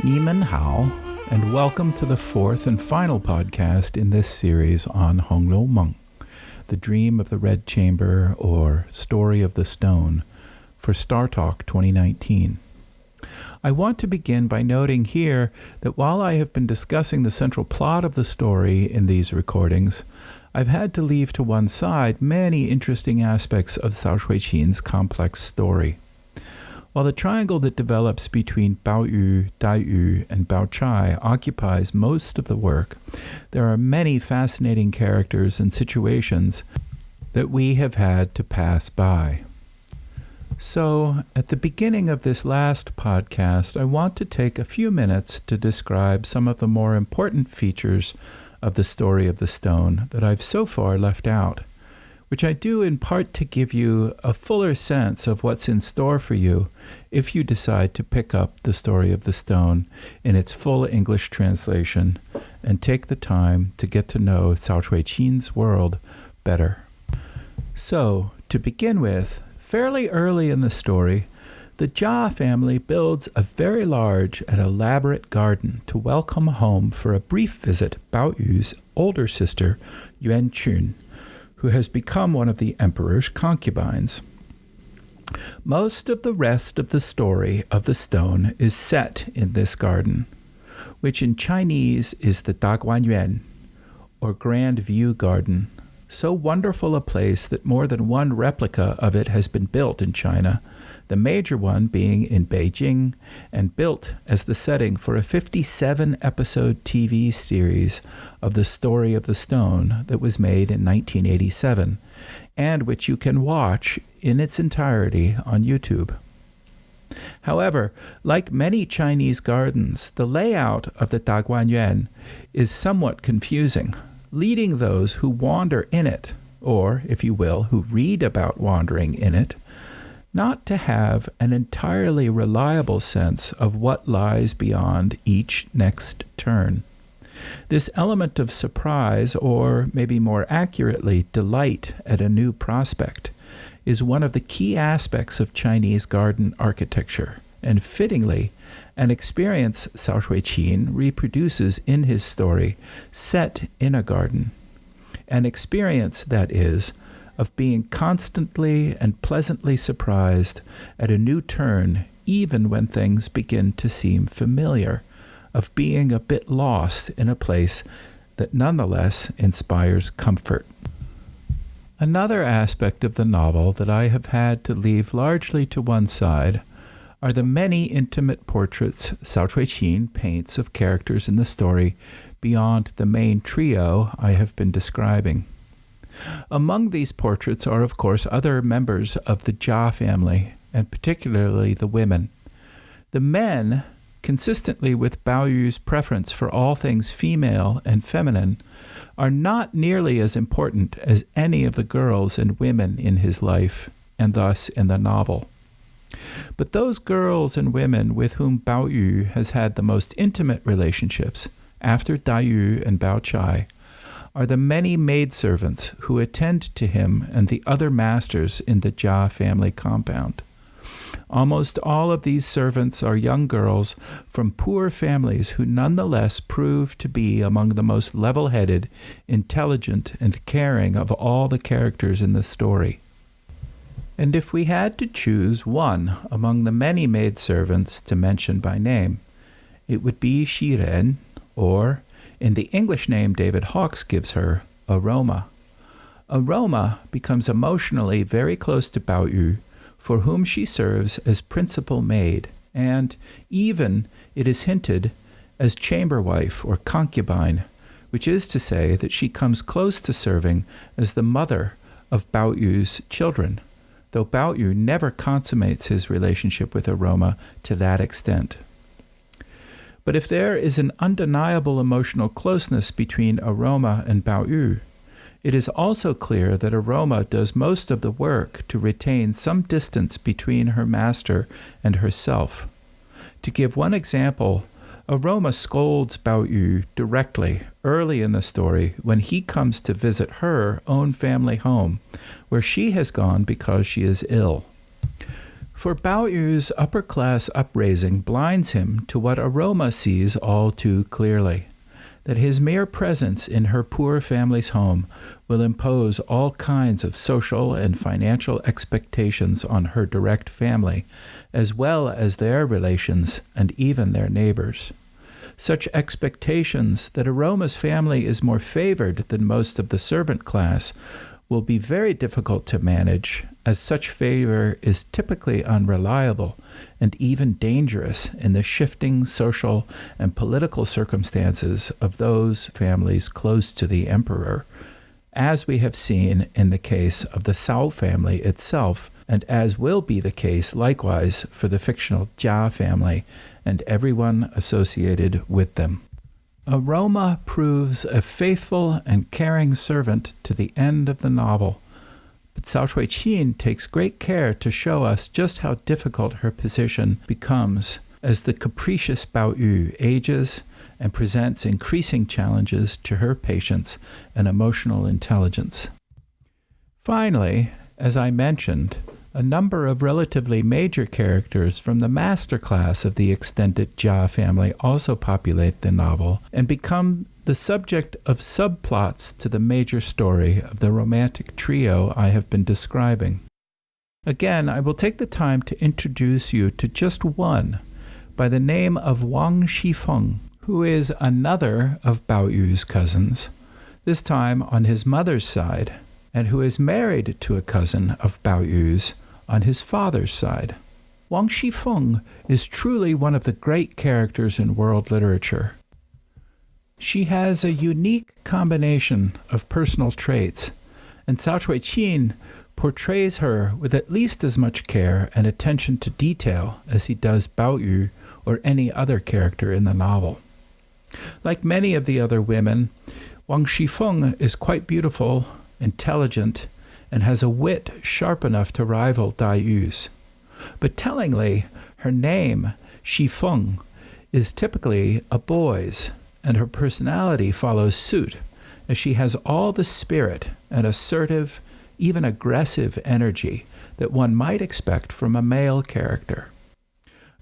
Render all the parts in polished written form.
Ni men hao, and welcome to the fourth and final podcast in this series on Hong Lo Meng, the Dream of the Red Chamber or Story of the Stone, for StarTalk 2019. I want to begin by noting here that while I have been discussing the central plot of the story in these recordings, I've had to leave to one side many interesting aspects of Cao Shuiqin's complex story. While the triangle that develops between Bao Yu, Dai Yu, and Bao Chai occupies most of the work, there are many fascinating characters and situations that we have had to pass by. So, at the beginning of this last podcast, I want to take a few minutes to describe some of the more important features of the story of the stone that I've so far left out, which I do in part to give you a fuller sense of what's in store for you if you decide to pick up the story of the stone in its full English translation and take the time to get to know Cao Shuiqin's world better. So, to begin with, fairly early in the story, the Jia family builds a very large and elaborate garden to welcome home for a brief visit Bao Yu's older sister, Yuan Qun, who has become one of the emperor's concubines. Most of the rest of the story of the stone is set in this garden, which in Chinese is the Daguanyuan, or Grand View Garden, so wonderful a place that more than one replica of it has been built in China, the major one being in Beijing and built as the setting for a 57-episode TV series of the story of the stone that was made in 1987, and which you can watch in its entirety on YouTube. However, like many Chinese gardens, the layout of the Daguanyuan is somewhat confusing, leading those who wander in it, or, if you will, who read about wandering in it, not to have an entirely reliable sense of what lies beyond each next turn. This element of surprise, or maybe more accurately, delight at a new prospect, is one of the key aspects of Chinese garden architecture, and fittingly, an experience Cao Shuiqin reproduces in his story set in a garden. An experience, that is, of being constantly and pleasantly surprised at a new turn even when things begin to seem familiar, of being a bit lost in a place that nonetheless inspires comfort. Another aspect of the novel that I have had to leave largely to one side are the many intimate portraits Cao Shuiqin paints of characters in the story beyond the main trio I have been describing. Among these portraits are, of course, other members of the Jia family, and particularly the women. The men, consistently with Bao Yu's preference for all things female and feminine, are not nearly as important as any of the girls and women in his life, and thus in the novel. But those girls and women with whom Bao Yu has had the most intimate relationships, after Dai Yu and Bao Chai, are the many maidservants who attend to him and the other masters in the Jia family compound. Almost all of these servants are young girls from poor families who nonetheless prove to be among the most level-headed, intelligent, and caring of all the characters in the story. And if we had to choose one among the many maidservants to mention by name, it would be Shiren, or, in the English name David Hawkes gives her, Aroma. Aroma becomes emotionally very close to Bao Yu, for whom she serves as principal maid, and even, it is hinted, as chamber wife or concubine, which is to say that she comes close to serving as the mother of Bao Yu's children, though Bao Yu never consummates his relationship with Aroma to that extent. But if there is an undeniable emotional closeness between Aroma and Bao Yu, it is also clear that Aroma does most of the work to retain some distance between her master and herself. To give one example, Aroma scolds Bao Yu directly early in the story when he comes to visit her own family home, where she has gone because she is ill. For Bao Yu's upper-class upraising blinds him to what Aroma sees all too clearly, that his mere presence in her poor family's home will impose all kinds of social and financial expectations on her direct family, as well as their relations and even their neighbors. Such expectations that Aroma's family is more favored than most of the servant class will be very difficult to manage, as such favor is typically unreliable and even dangerous in the shifting social and political circumstances of those families close to the emperor, as we have seen in the case of the Cao family itself, and as will be the case likewise for the fictional Jia family and everyone associated with them. Aroma proves a faithful and caring servant to the end of the novel, but Cao Shuiqin takes great care to show us just how difficult her position becomes as the capricious Bao Yu ages and presents increasing challenges to her patience and emotional intelligence. Finally, as I mentioned, a number of relatively major characters from the master class of the extended Jia family also populate the novel and become the subject of subplots to the major story of the romantic trio I have been describing. Again, I will take the time to introduce you to just one by the name of Wang Shi Fung, who is another of Bao Yu's cousins, this time on his mother's side, and who is married to a cousin of Bao Yu's on his father's side. Wang Shi Fung is truly one of the great characters in world literature. She has a unique combination of personal traits, and Cao Shuiqin portrays her with at least as much care and attention to detail as he does Bao Yu or any other character in the novel. Like many of the other women, Wang Shi Fung is quite beautiful, intelligent, and has a wit sharp enough to rival Dai Yu's. But tellingly, her name, Shi Fung, is typically a boy's, and her personality follows suit, as she has all the spirit and assertive, even aggressive energy that one might expect from a male character.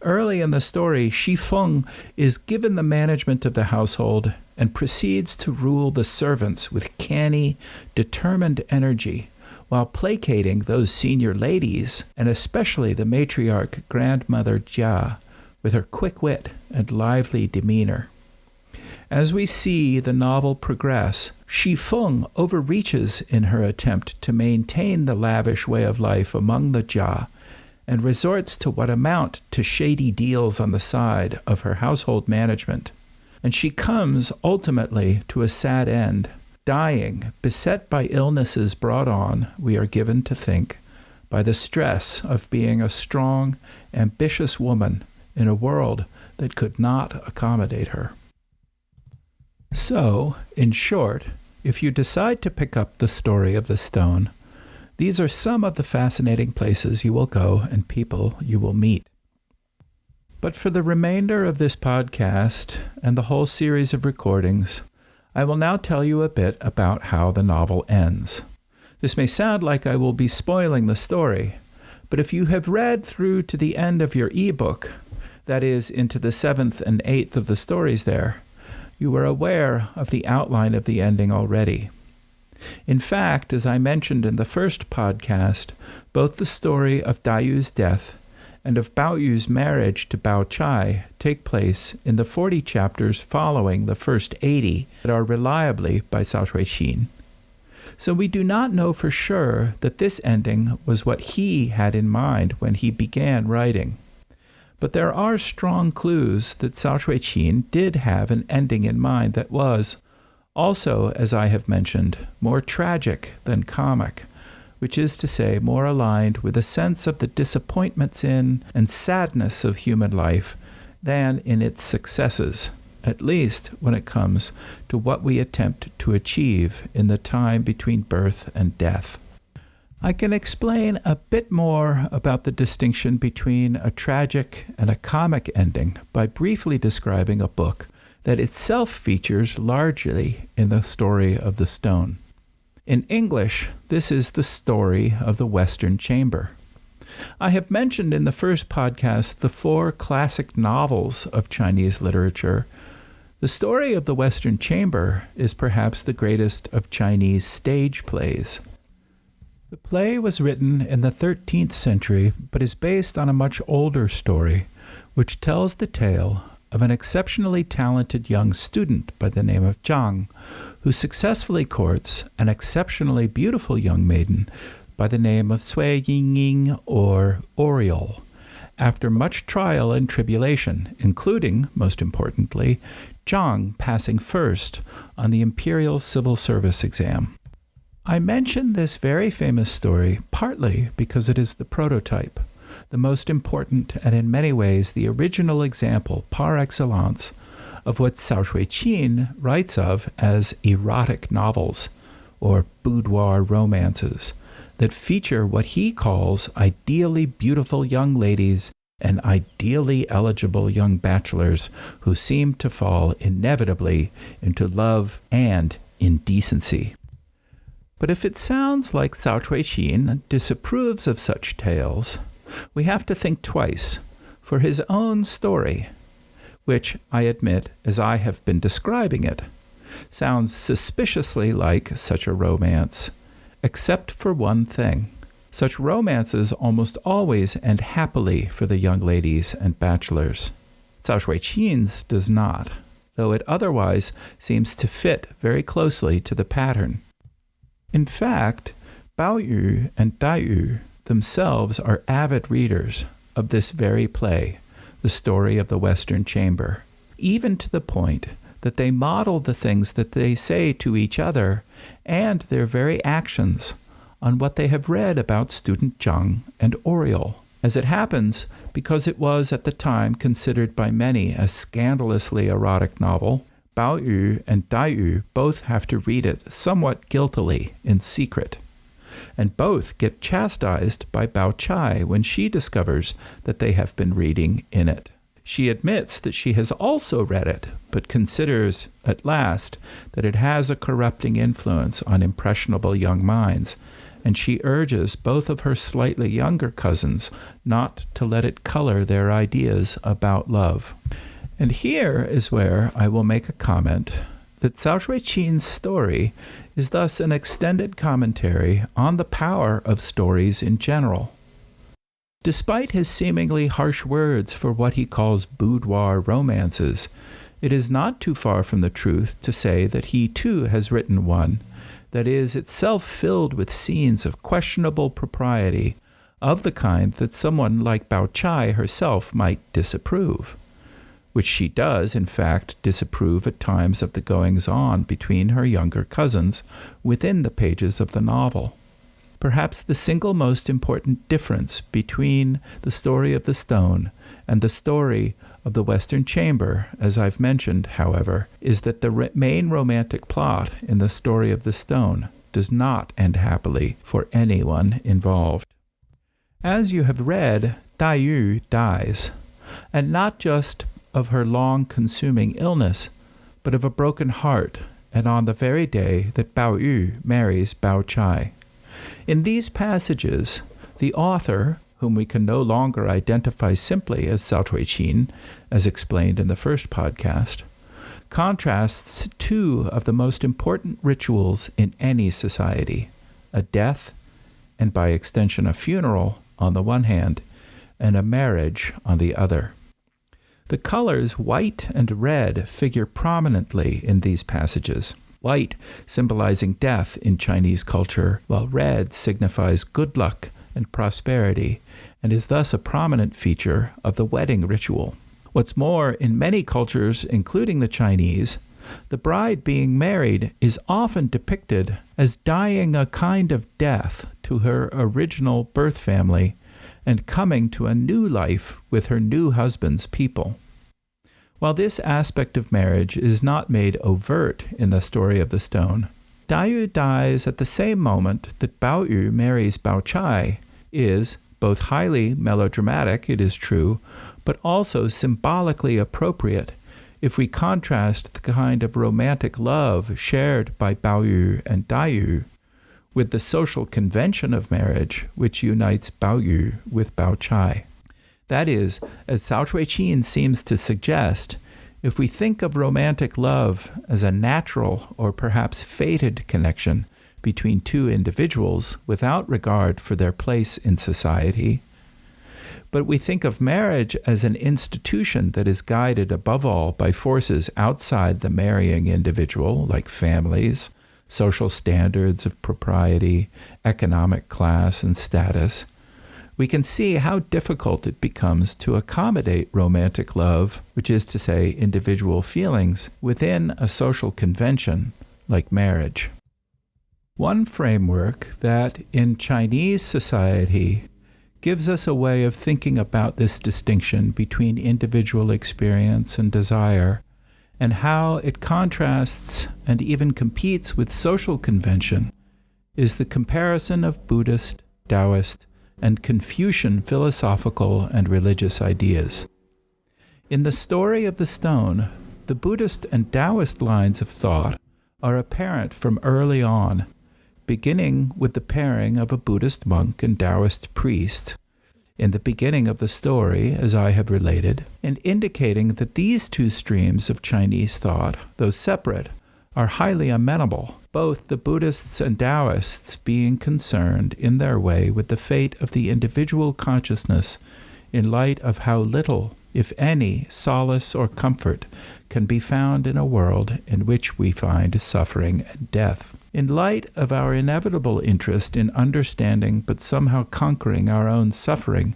Early in the story, Shi Fung is given the management of the household and proceeds to rule the servants with canny, determined energy, while placating those senior ladies, and especially the matriarch grandmother Jia, with her quick wit and lively demeanor. As we see the novel progress, Shi Fung overreaches in her attempt to maintain the lavish way of life among the Jia, and resorts to what amount to shady deals on the side of her household management. And she comes ultimately to a sad end, dying, beset by illnesses brought on, we are given to think, by the stress of being a strong, ambitious woman in a world that could not accommodate her. So, in short, if you decide to pick up the story of the stone, these are some of the fascinating places you will go and people you will meet. But for the remainder of this podcast and the whole series of recordings, I will now tell you a bit about how the novel ends. This may sound like I will be spoiling the story, but if you have read through to the end of your ebook, that is, into the 7th and 8th of the stories there, you are aware of the outline of the ending already. In fact, as I mentioned in the first podcast, both the story of Dai Yu's death and of Bao Yu's marriage to Bao Chai take place in the 40 chapters following the first 80 that are reliably by Cao Shuiqin. So we do not know for sure that this ending was what he had in mind when he began writing. But there are strong clues that Cao Shuiqin did have an ending in mind that was, also, as I have mentioned, more tragic than comic, which is to say more aligned with a sense of the disappointments in and sadness of human life than in its successes, at least when it comes to what we attempt to achieve in the time between birth and death. I can explain a bit more about the distinction between a tragic and a comic ending by briefly describing a book that itself features largely in the story of the stone. In English, this is the story of the Western Chamber. I have mentioned in the first podcast the 4 classic novels of Chinese literature. The Story of the Western Chamber is perhaps the greatest of Chinese stage plays. The play was written in the 13th century, but is based on a much older story, which tells the tale of an exceptionally talented young student by the name of Zhang, who successfully courts an exceptionally beautiful young maiden by the name of Cui Yingying or Oriole, after much trial and tribulation, including, most importantly, Zhang passing first on the Imperial Civil Service exam. I mention this very famous story partly because it is the prototype, the most important and in many ways the original example par excellence of what Cao Shuiqin writes of as erotic novels or boudoir romances that feature what he calls ideally beautiful young ladies and ideally eligible young bachelors who seem to fall inevitably into love and indecency. But if it sounds like Cao Shuiqin disapproves of such tales, we have to think twice, for his own story, which, I admit, as I have been describing it, sounds suspiciously like such a romance, except for one thing. Such romances almost always end happily for the young ladies and bachelors. Cao Shuiqin's does not, though it otherwise seems to fit very closely to the pattern. In fact, Bao Yu and Dai Yu themselves are avid readers of this very play, The Story of the Western Chamber, even to the point that they model the things that they say to each other and their very actions on what they have read about student Zhang and Oriole. As it happens, because it was at the time considered by many a scandalously erotic novel, Bao Yu and Dai Yu both have to read it somewhat guiltily in secret. And both get chastised by Bao Chai when she discovers that they have been reading in it. She admits that she has also read it, but considers, at last, that it has a corrupting influence on impressionable young minds, and she urges both of her slightly younger cousins not to let it color their ideas about love. And here is where I will make a comment that Cao Shuiqin's story is thus an extended commentary on the power of stories in general. Despite his seemingly harsh words for what he calls boudoir romances, it is not too far from the truth to say that he too has written one that is itself filled with scenes of questionable propriety, of the kind that someone like Bao Chai herself might disapprove, which she does, in fact, disapprove at times of the goings-on between her younger cousins within the pages of the novel. Perhaps the single most important difference between The Story of the Stone and The Story of the Western Chamber, as I've mentioned, however, is that the main romantic plot in The Story of the Stone does not end happily for anyone involved. As you have read, Dai Yu dies, and not just of her long-consuming illness, but of a broken heart, and on the very day that Bao Yu marries Bao Chai. In these passages, the author, whom we can no longer identify simply as Cao Shuiqin, as explained in the first podcast, contrasts two of the most important rituals in any society, a death, and by extension a funeral, on the one hand, and a marriage on the other. The colors white and red figure prominently in these passages. White symbolizing death in Chinese culture, while red signifies good luck and prosperity, and is thus a prominent feature of the wedding ritual. What's more, in many cultures, including the Chinese, the bride being married is often depicted as dying a kind of death to her original birth family and coming to a new life with her new husband's people. While this aspect of marriage is not made overt in The Story of the Stone, Dai Yu dies at the same moment that Bao Yu marries Bao Chai is both highly melodramatic, it is true, but also symbolically appropriate if we contrast the kind of romantic love shared by Bao Yu and Dai Yu with the social convention of marriage, which unites Bao Yu with Bao Chai. That is, as Cao Shui-Qin seems to suggest, if we think of romantic love as a natural or perhaps fated connection between two individuals without regard for their place in society, but we think of marriage as an institution that is guided above all by forces outside the marrying individual, like families, social standards of propriety, economic class, and status, we can see how difficult it becomes to accommodate romantic love, which is to say individual feelings, within a social convention like marriage. One framework that, in Chinese society, gives us a way of thinking about this distinction between individual experience and desire, and how it contrasts and even competes with social convention, is the comparison of Buddhist, Taoist, and Confucian philosophical and religious ideas. In the story of the stone, the Buddhist and Taoist lines of thought are apparent from early on, beginning with the pairing of a Buddhist monk and Taoist priest in the beginning of the story, as I have related, and indicating that these two streams of Chinese thought, though separate, are highly amenable, both the Buddhists and Taoists being concerned in their way with the fate of the individual consciousness in light of how little, if any, solace or comfort can be found in a world in which we find suffering and death. In light of our inevitable interest in understanding but somehow conquering our own suffering,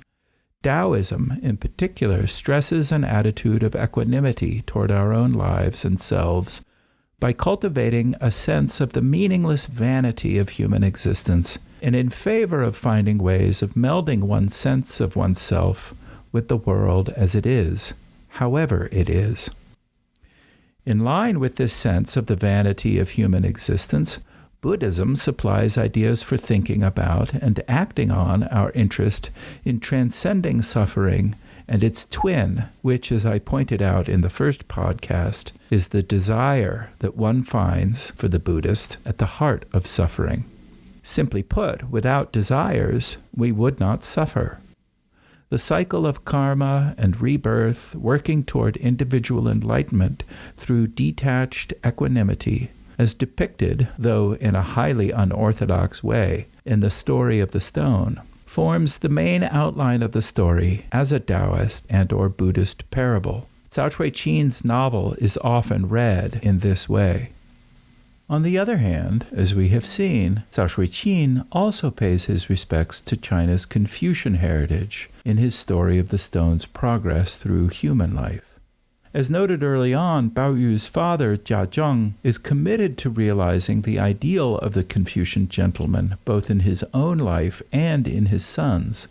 Taoism in particular stresses an attitude of equanimity toward our own lives and selves by cultivating a sense of the meaningless vanity of human existence, and in favor of finding ways of melding one's sense of oneself with the world as it is, however it is. In line with this sense of the vanity of human existence, Buddhism supplies ideas for thinking about and acting on our interest in transcending suffering and its twin, which, as I pointed out in the first podcast, is the desire that one finds for the Buddhist at the heart of suffering. Simply put, without desires, we would not suffer. The cycle of karma and rebirth working toward individual enlightenment through detached equanimity, as depicted, though in a highly unorthodox way, in the story of the stone, forms the main outline of the story as a Taoist and or Buddhist parable. Cao Shui-Qin's novel is often read in this way. On the other hand, as we have seen, Cao Shui-Qin also pays his respects to China's Confucian heritage in his story of the stone's progress through human life. As noted early on, Bao Yu's father, Jia Zheng, is committed to realizing the ideal of the Confucian gentleman, both in his own life and in his son's,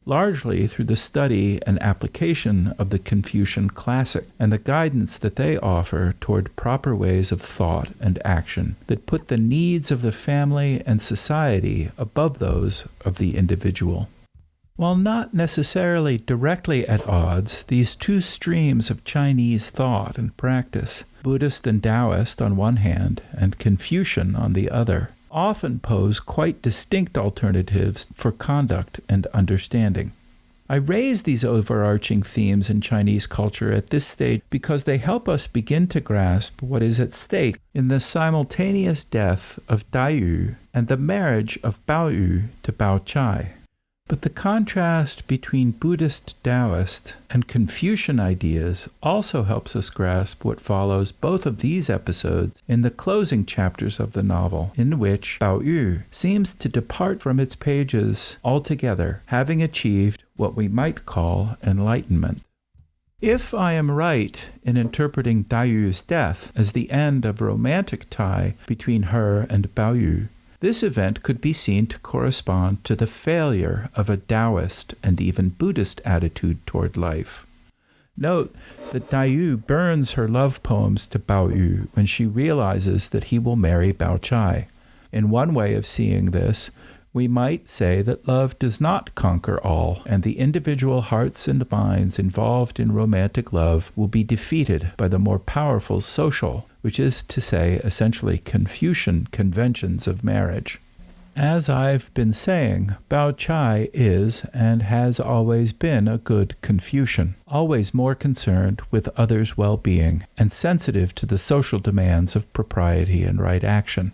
largely through the study and application of the Confucian classic and the guidance that they offer toward proper ways of thought and action that put the needs of the family and society above those of the individual. While not necessarily directly at odds, these two streams of Chinese thought and practice, Buddhist and Taoist on one hand and Confucian on the other, often pose quite distinct alternatives for conduct and understanding. I raise these overarching themes in Chinese culture at this stage because they help us begin to grasp what is at stake in the simultaneous death of Dai Yu and the marriage of Bao Yu to Bao Chai. But the contrast between Buddhist, Taoist, and Confucian ideas also helps us grasp what follows both of these episodes in the closing chapters of the novel, in which Bao Yu seems to depart from its pages altogether, having achieved what we might call enlightenment. If I am right in interpreting Dai Yu's death as the end of romantic tie between her and Bao Yu, this event could be seen to correspond to the failure of a Taoist and even Buddhist attitude toward life. Note that Dai Yu burns her love poems to Bao Yu when she realizes that he will marry Bao Chai. In one way of seeing this, we might say that love does not conquer all, and the individual hearts and minds involved in romantic love will be defeated by the more powerful social, which is to say essentially Confucian conventions of marriage. As I've been saying, Bao Chai is and has always been a good Confucian, always more concerned with others' well-being and sensitive to the social demands of propriety and right action.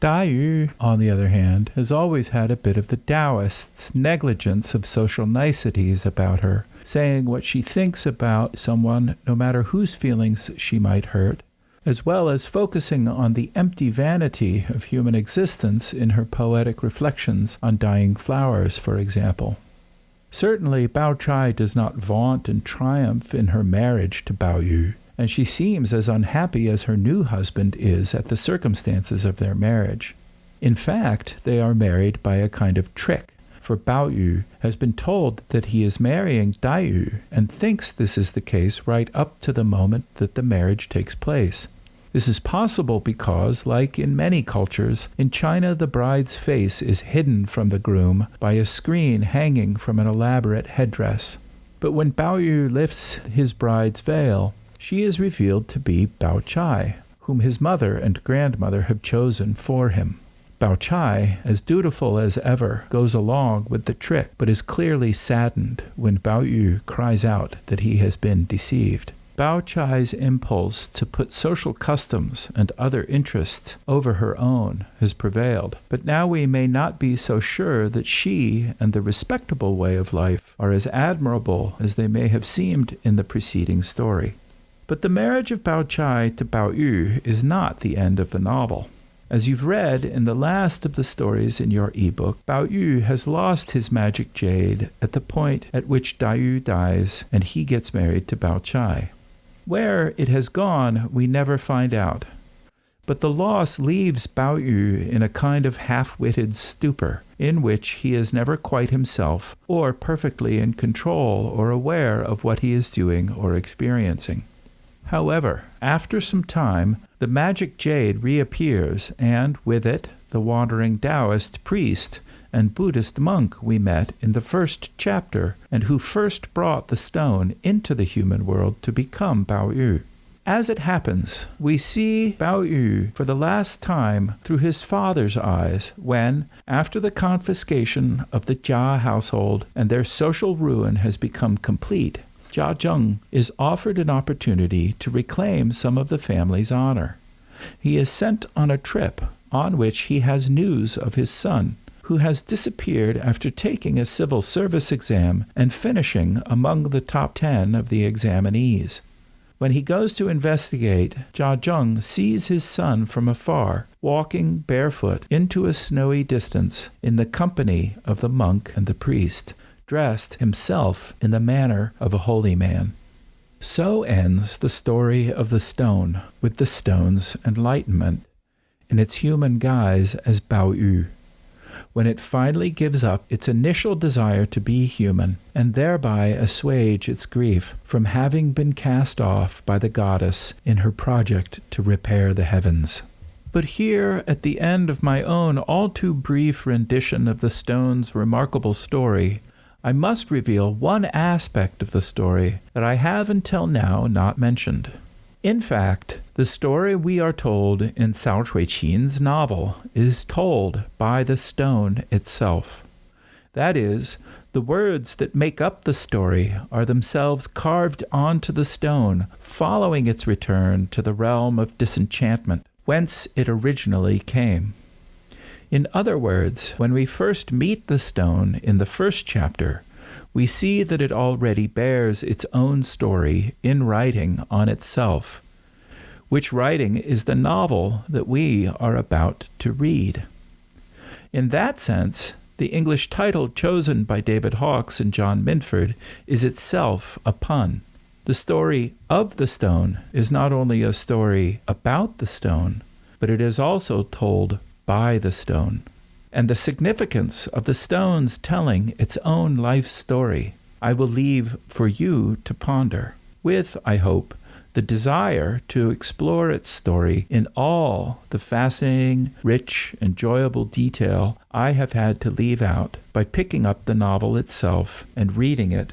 Da Yu, on the other hand, has always had a bit of the Taoist's negligence of social niceties about her, saying what she thinks about someone no matter whose feelings she might hurt, as well as focusing on the empty vanity of human existence in her poetic reflections on dying flowers, for example. Certainly, Bao Chai does not vaunt and triumph in her marriage to Bao Yu, and she seems as unhappy as her new husband is at the circumstances of their marriage. In fact, they are married by a kind of trick, for Bao Yu has been told that he is marrying Dai Yu and thinks this is the case right up to the moment that the marriage takes place. This is possible because, like in many cultures, in China the bride's face is hidden from the groom by a screen hanging from an elaborate headdress. But when Bao Yu lifts his bride's veil, she is revealed to be Bao Chai, whom his mother and grandmother have chosen for him. Bao Chai, as dutiful as ever, goes along with the trick, but is clearly saddened when Bao Yu cries out that he has been deceived. Bao Chai's impulse to put social customs and other interests over her own has prevailed, but now we may not be so sure that she and the respectable way of life are as admirable as they may have seemed in the preceding story. But the marriage of Bao Chai to Bao Yu is not the end of the novel. As you've read in the last of the stories in your ebook, Bao Yu has lost his magic jade at the point at which Dai Yu dies and he gets married to Bao Chai. Where it has gone, we never find out. But the loss leaves Bao Yu in a kind of half-witted stupor, in which he is never quite himself, or perfectly in control or aware of what he is doing or experiencing. However, after some time, the magic jade reappears, and with it, the wandering Taoist priest and Buddhist monk we met in the first chapter, and who first brought the stone into the human world to become Bao Yu. As it happens, we see Bao Yu for the last time through his father's eyes when, after the confiscation of the Jia household and their social ruin has become complete, Jia Zheng is offered an opportunity to reclaim some of the family's honor. He is sent on a trip on which he has news of his son, who has disappeared after taking a civil service exam and finishing among the top 10 of the examinees. When he goes to investigate, Jia Zheng sees his son from afar, walking barefoot into a snowy distance in the company of the monk and the priest, dressed himself in the manner of a holy man. So ends the story of the stone, with the stone's enlightenment, in its human guise as Bao Yu, when it finally gives up its initial desire to be human, and thereby assuage its grief from having been cast off by the goddess in her project to repair the heavens. But here, at the end of my own all too brief rendition of the stone's remarkable story, I must reveal one aspect of the story that I have until now not mentioned. In fact, the story we are told in Cao Shuiqin's novel is told by the stone itself. That is, the words that make up the story are themselves carved onto the stone following its return to the realm of disenchantment, whence it originally came. In other words, when we first meet the stone in the first chapter, we see that it already bears its own story in writing on itself, which writing is the novel that we are about to read. In that sense, the English title chosen by David Hawkes and John Minford is itself a pun. The story of the stone is not only a story about the stone, but it is also told by the stone. And the significance of the stone's telling its own life story I will leave for you to ponder, with, I hope, the desire to explore its story in all the fascinating, rich, enjoyable detail I have had to leave out by picking up the novel itself and reading it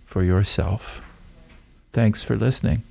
for yourself. Thanks for listening.